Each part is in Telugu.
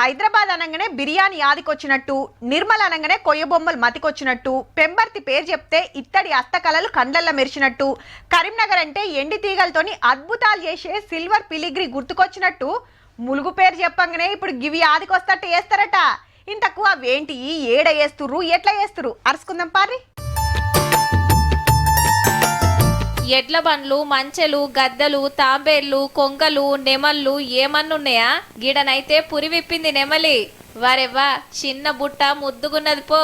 హైదరాబాద్ అనగానే బిర్యానీ యాదికొచ్చినట్టు, నిర్మల్ అనగానే కొయ్య బొమ్మలు మతికొచ్చినట్టు, పెంబర్తి పేరు చెప్తే ఇత్తడి హస్తకళలు కండ్లల్ల మెరిచినట్టు, కరీంనగర్ అంటే ఎండి తీగలతోని అద్భుతాలు చేసే సిల్వర్ పిలిగ్రీ గుర్తుకొచ్చినట్టు, ములుగు పేరు చెప్పంగానే ఇప్పుడు గివి యాదికొస్తట్టు వేస్తారట. ఇంతకు అవేంటి, ఏడ వేస్తుర్రు, ఎట్లా వేస్తురు అరుచుకుందాం పారి. ఎడ్ల బండ్లు, మంచెలు, గద్దలు, తాంబేళ్లు, కొంగలు, నెమళ్ళు ఏమన్నున్నాయా? గిడనైతే పురి విప్పింది నెమలి. వారెవ్వా, చిన్న బుట్ట ముద్దుగున్నది పో.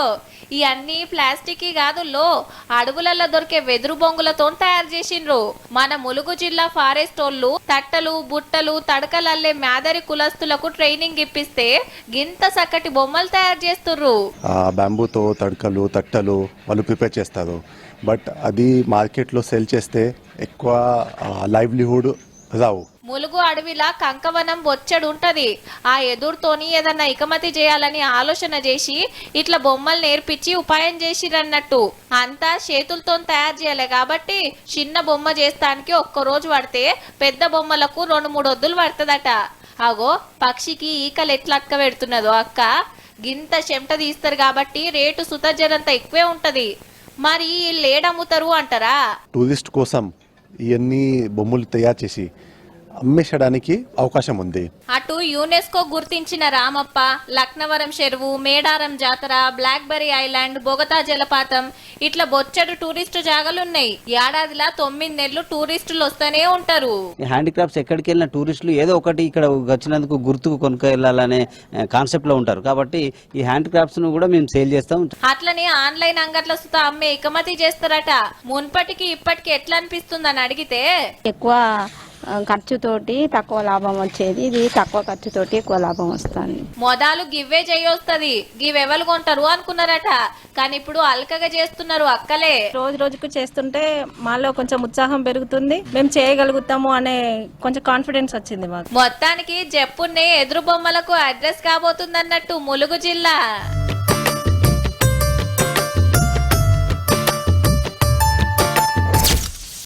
ఇవన్నీ ప్లాస్టిక్ కాదుల్లో, అడవులలో దొరికే వెదురు బొంగులతో తయారు చేసిండ్రు. మన ములుగు జిల్లా ఫారెస్ట్ వాళ్ళు తట్టలు, బుట్టలు, తడకలల్లే మేదరి కులస్తులకు ట్రైనింగ్ ఇప్పిస్తే గింత చక్కటి బొమ్మలు తయారు చేస్తుర్రు. బ్యాంబూతో తడకలు, తట్టలు వాళ్ళు ప్రిపేర్ చేస్తారు. బట్ అది మార్కెట్లో సేల్ చేస్తే ఎక్కువ లైవ్లీహుడ్ రావు. ములుగు అడవిలా కంకవనం బొచ్చడుంటది. ఆ ఎదురుతోని ఏదన్నా ఇకమతి చేయాలని ఆలోచన చేసి ఇట్లా బొమ్మలు నేర్పించి ఉపాయం చేసిరన్నట్టు. అంతా చేతులతో తయారు చేయాలి కాబట్టి చిన్న బొమ్మ చేస్తానికి ఒక్కరోజు పడితే పెద్ద బొమ్మలకు 2-3 వద్దులు పడుతుందట. అగో పక్షికి ఈకలు ఎట్లా అక్క పెడుతున్నదో అక్క. గింత చెమట తీస్తారు కాబట్టి రేటు సుతజరంత ఎక్కువే ఉంటది. మరి వీళ్ళు ఏడమ్ముతారు అంటారా? టూరిస్ట్ కోసం ఇవన్నీ బొమ్మలు తయారు చేసి అమ్మేసడానికి అవకాశం ఉంది. అటు యునెస్కో గుర్తించిన రామప్ప, లక్నవరం చెరువు, మేడారం జాతర, బ్లాక్బెర్రీ ఐలాండ్, బొగతా జలపాతం ఇట్లా బొచ్చడు టూరిస్టు జాగాలున్నాయి. ఏడాదిలా 9 నెలలు టూరిస్టులు వస్తూనే ఉంటారు. హ్యాండిక్రాఫ్ట్స్ ఎక్కడికి వెళ్ళిన టూరిస్టులు ఏదో ఒకటి ఇక్కడ వచ్చినందుకు గుర్తుకు కొనుక్కు వెళ్ళాలనే కాన్సెప్ట్ లో ఉంటారు. కాబట్టి ఈ హ్యాండిక్రాఫ్ట్స్ ను కూడా మేము సేల్ చేస్తాం. అట్లనే ఆన్లైన్ అంగట్ల సుత అమ్మే ఇకమతి చేస్తారట. మున్పటికి ఇప్పటికి ఎట్లా అనిపిస్తుందని అడిగితే, ఎక్కువ ఖర్చుతోటి తక్కువ లాభం వచ్చేది, ఇది తక్కువ ఖర్చుతోటి ఎక్కువ లాభం వస్తుంది. మొదలు గివ్వే చేయొస్తుంది, గివెవలు కొంటారు అనుకున్నారట. కానీ ఇప్పుడు అల్కగా చేస్తున్నారు అక్కలే. రోజు రోజుకు చేస్తుంటే మాలో కొంచెం ఉత్సాహం పెరుగుతుంది, మేము చేయగలుగుతాము అనే కొంచెం కాన్ఫిడెన్స్ వచ్చింది మాకు. మొత్తానికి జప్పున్నే ఎదురు బొమ్మలకు అడ్రస్ కాబోతుందన్నట్టు ములుగు జిల్లా.